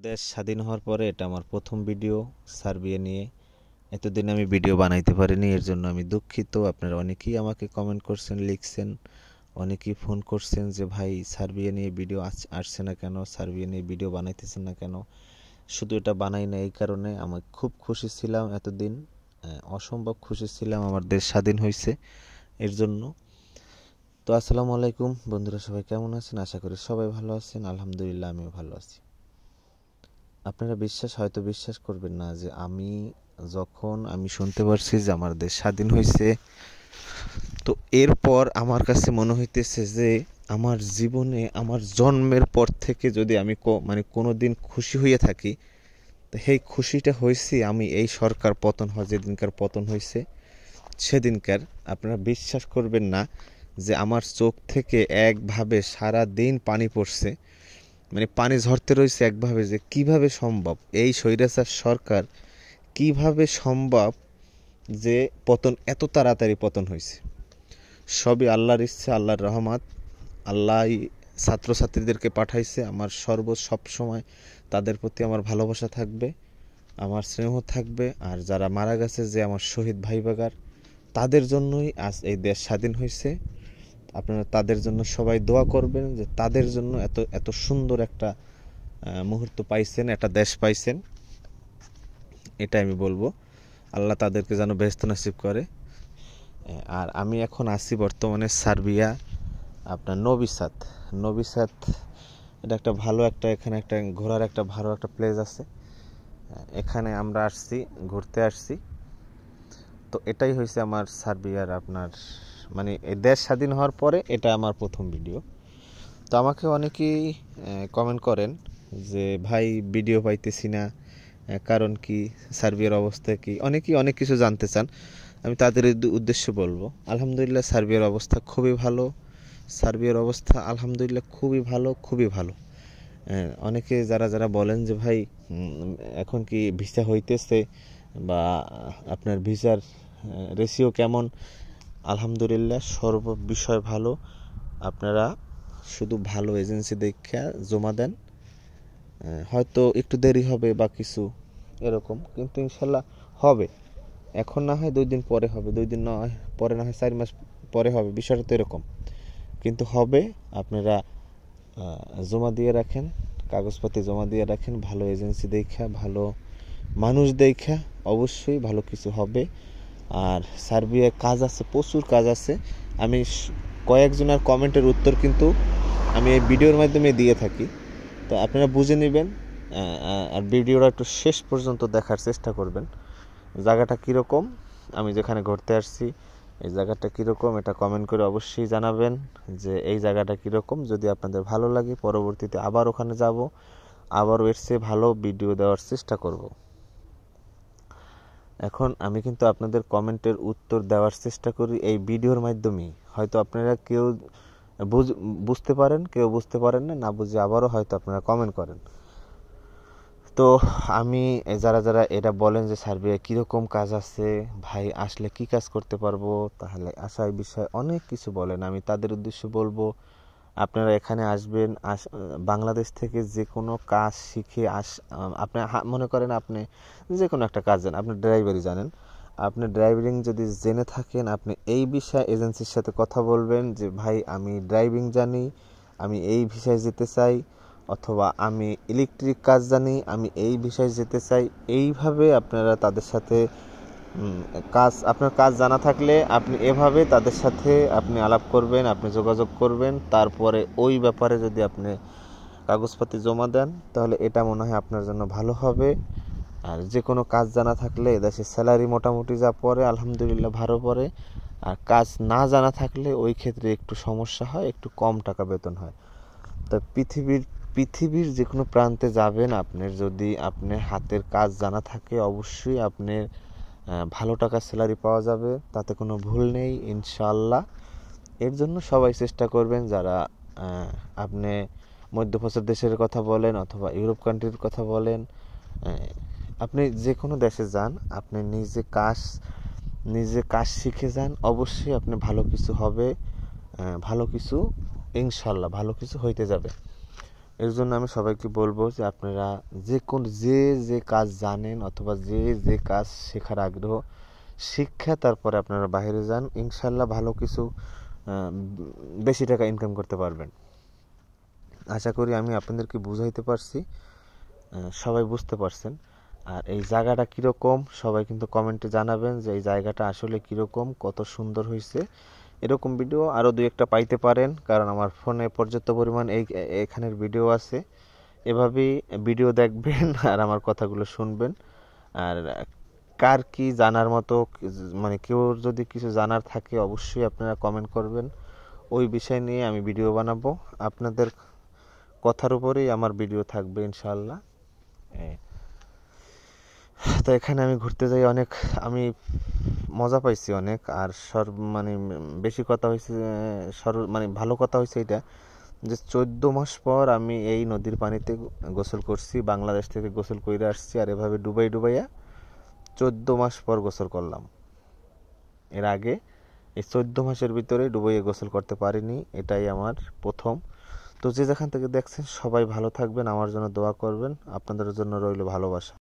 দেশ স্বাধীন হওয়ার পরে এটা আমার প্রথম ভিডিও সার্বিয়া নিয়ে। এতদিন আমি ভিডিও বানাইতে পারিনি, এর জন্য আমি দুঃখিত। আপনারা অনেকেই আমাকে কমেন্ট করছেন, লিখছেন, অনেকেই ফোন করছেন যে ভাই সার্বিয়া নিয়ে ভিডিও আসছে না কেন, সার্বিয়া নিয়ে ভিডিও বানাইতেছেন না কেন। শুধু এটা বানাই না এই কারণে, আমি খুব খুশি ছিলাম এতদিন, অসম্ভব খুশি ছিলাম আমার দেশ স্বাধীন হয়েছে এর জন্য। তো আসসালামু আলাইকুম বন্ধুরা, সবাই কেমন আছেন? আশা করি সবাই ভালো আছেন। আলহামদুলিল্লাহ আমিও ভালো আছি। আপনারা হয়তো বিশ্বাস করবেন না যে যখন আমি শুনতে পারছি যে আমার দেশ স্বাধীন হয়েছে, তো এরপর আমার কাছে মনে হইতেছে যে আমার জীবনে আমার জন্মের পর থেকে যদি আমি কোনো দিন খুশি হয়ে থাকি, তো সেই খুশিটা হয়েছি আমি এই সরকার পতন হয় যেদিনকার পতন হয়েছে সেদিনকার। আপনারা বিশ্বাস করবেন না যে আমার চোখ থেকে একভাবে সারা দিন পানি পড়ছে, পানি ঝরতে রয়েছে একভাবে, যে কিভাবে সম্ভব এই স্বৈরাচার সরকার, কিভাবে সম্ভব যে এত তাড়াতাড়ি পতন হয়েছে। সবই আল্লাহর ইচ্ছা, আল্লাহর রহমত। আল্লাহ ছাত্রছাত্রীদেরকে পাঠাইছে। আমার সব সময় তাদের প্রতি আমার ভালোবাসা থাকবে, আমার স্নেহ থাকবে। আর যারা মারা গেছে, যে আমার শহীদ ভাই বাগার, তাদের জন্যই আজ এই দেশ স্বাধীন হয়েছে। আপনারা তাদের জন্য সবাই দোয়া করবেন যে তাদের জন্য এত সুন্দর একটা মুহূর্ত পাইছেন, একটা দেশ পাইছেন। এটা আমি বলবো, আল্লাহ তাদেরকে যেন বেহেশত নসিব করে। আর আমি এখন আছি বর্তমানে সার্বিয়া, আপনার নবি সাদ। এটা একটা ভালো এখানে একটা ঘোরার একটা ভালো একটা প্লেস আছে। এখানে আমরা ঘুরতে আসছি। তো এটাই হয়েছে আমার সার্বিয়ার আপনার এই দেশ স্বাধীন হওয়ার পরে এটা আমার প্রথম ভিডিও। তো আমাকে অনেকেই কমেন্ট করেন যে ভাই ভিডিও পাইতেছি না, কারণ কি, সার্বিয়ার অবস্থা কি, অনেকেই অনেক কিছু জানতে চান। আমি তাদের উদ্দেশ্যে বলবো, আলহামদুলিল্লাহ সার্বিয়ার অবস্থা খুবই ভালো। সার্বিয়ার অবস্থা আলহামদুলিল্লাহ খুবই ভালো, খুবই ভালো। অনেকে যারা বলেন যে ভাই এখন কি ভিসা হইতেছে, বা আপনার ভিসার রেশিও কেমন, আলহামদুলিল্লাহ সর্ব বিষয় ভালো। আপনারা শুধু ভালো এজেন্সি দেখে জমা দেন। হয়তো একটু দেরি হবে বা কিছু এরকম, কিন্তু ইনশাল্লাহ হবে। এখন না হয় 2 দিন পরে হবে, 2 দিন পরে না হয় 4 মাস পরে হবে, বিষয়টা তো এরকম, কিন্তু হবে। আপনারা জমা দিয়ে রাখেন, কাগজপাতি জমা দিয়ে রাখেন, ভালো এজেন্সি দেখা, ভালো মানুষ দেখা, অবশ্যই ভালো কিছু হবে। আর সার্বিয়ায় কাজ আছে, প্রচুর কাজ আছে। আমি কয়েকজনের কমেন্টের উত্তর কিন্তু আমি এই ভিডিওর মাধ্যমে দিয়ে থাকি, তো আপনারা বুঝে নেবেন। আর ভিডিওটা একটু শেষ পর্যন্ত দেখার চেষ্টা করবেন। জায়গাটা কীরকম, আমি যেখানে ঘুরতে আসছি এই জায়গাটা কীরকম, এটা কমেন্ট করে অবশ্যই জানাবেন যে এই জায়গাটা কীরকম। যদি আপনাদের ভালো লাগে, পরবর্তীতে আবার ওখানে যাব, আবারও এর চেয়ে ভালো ভিডিও দেওয়ার চেষ্টা করব। এখন আমি কিন্তু আপনাদের কমেন্টের উত্তর দেওয়ার চেষ্টা করি এই ভিডিওর মাধ্যমেই। হয়তো আপনারা কেউ বুঝতে পারেন, কেউ বুঝতে পারেন না বুঝে আবারও হয়তো আপনারা কমেন্ট করেন। তো আমি যারা এটা বলেন যে সার্বিয়ায় কীরকম কাজ আছে, ভাই আসলে কি কাজ করতে পারবো, তাহলে আশায় বিষয়ে অনেক কিছু বলেন, আমি তাদের উদ্দেশ্যে বলবো আপনারা এখানে আসবেন। বাংলাদেশ থেকে যে কোনো কাজ শিখে আপনি মনে করেন আপনি যে কোনো একটা কাজ জানেন, আপনি ড্রাইভারি জানেন, আপনি ড্রাইভিং যদি জেনে থাকেন, আপনি এই বিষয়ে এজেন্সির সাথে কথা বলবেন যে ভাই আমি ড্রাইভিং জানি, আমি এই ভিসায় যেতে চাই, অথবা আমি ইলেকট্রিক কাজ জানি, আমি এই বিষয়ে যেতে চাই। এইভাবে আপনারা তাদের সাথে আপনার কাজ জানা থাকলে আপনি এভাবে তাদের সাথে আপনি আলাপ করবেন, আপনি যোগাযোগ করবেন। তারপরে ওই ব্যাপারে যদি আপনি কাগজপাতি জমা দেন, তাহলে এটা মনে হয় আপনার জন্য ভালো হবে। আর যে কোনো কাজ জানা থাকলে এদেশে স্যালারি মোটামুটি যা পড়ে আলহামদুলিল্লাহ ভালো পড়ে। আর কাজ না জানা থাকলে ওই ক্ষেত্রে একটু সমস্যা হয়, একটু কম টাকা বেতন হয়। তো পৃথিবীর যে কোনো প্রান্তে যাবেন, যদি আপনার হাতের কাজ জানা থাকে, অবশ্যই আপনার ভালো টাকা স্যালারি পাওয়া যাবে, তাতে কোনো ভুল নেই ইনশাআল্লাহ। এর জন্য সবাই চেষ্টা করবেন, যারা আপনি মধ্যপ্রাচ্য দেশের কথা বলেন অথবা ইউরোপ কান্ট্রির কথা বলেন, আপনি যে কোনো দেশে যান, আপনি নিজে কাজ শিখে যান, অবশ্যই আপনি ভালো কিছু হবে, ভালো কিছু ইনশাআল্লাহ ভালো কিছু হইতে যাবে। এর জন্য আমি সবাইকে বলবো যে আপনারা যে কাজ জানেন অথবা যে কাজ শেখার আগ্রহ, শিক্ষা তারপরে আপনারা বাইরে যান, ইনশাল্লাহ ভালো কিছু বেশি টাকা ইনকাম করতে পারবেন। আশা করি আমি আপনাদেরকে বুঝাইতে পারছি, সবাই বুঝতে পারছেন। আর এই জায়গাটা কীরকম সবাই কিন্তু কমেন্টে জানাবেন যে এই জায়গাটা আসলে কীরকম, কত সুন্দর হয়েছে। এরকম ভিডিও আরও দুই একটা পাইতে পারেন, কারণ আমার ফোনে পর্যাপ্ত পরিমাণ এখানের ভিডিও আছে। এভাবেই ভিডিও দেখবেন আর আমার কথাগুলো শুনবেন। আর কার কি জানার মতো, মানে কেউ যদি কিছু জানার থাকে অবশ্যই আপনারা কমেন্ট করবেন, ওই বিষয় নিয়ে আমি ভিডিও বানাবো। আপনাদের কথার উপরেই আমার ভিডিও থাকবে ইনশাআল্লাহ। তো এখানে আমি ঘুরতে যাই, অনেক আমি মজা পাইছি অনেক। আর মানে বেশি কথা হয়েছে, মানে ভালো কথা হয়েছে এটা যে 14 মাস পর আমি এই নদীর পানিতে গোসল করছি। বাংলাদেশ থেকে গোসল করে আসছি, আর এভাবে ডুবাইয়া 14 মাস পর গোসল করলাম। এর আগে এই 14 মাসের ভিতরে ডুবাইয়ে গোসল করতে পারিনি, এটাই আমার প্রথম। তো যে যেখান থেকে দেখছেন সবাই ভালো থাকবেন, আমার জন্য দোয়া করবেন, আপনাদের জন্য রইল ভালোবাসা।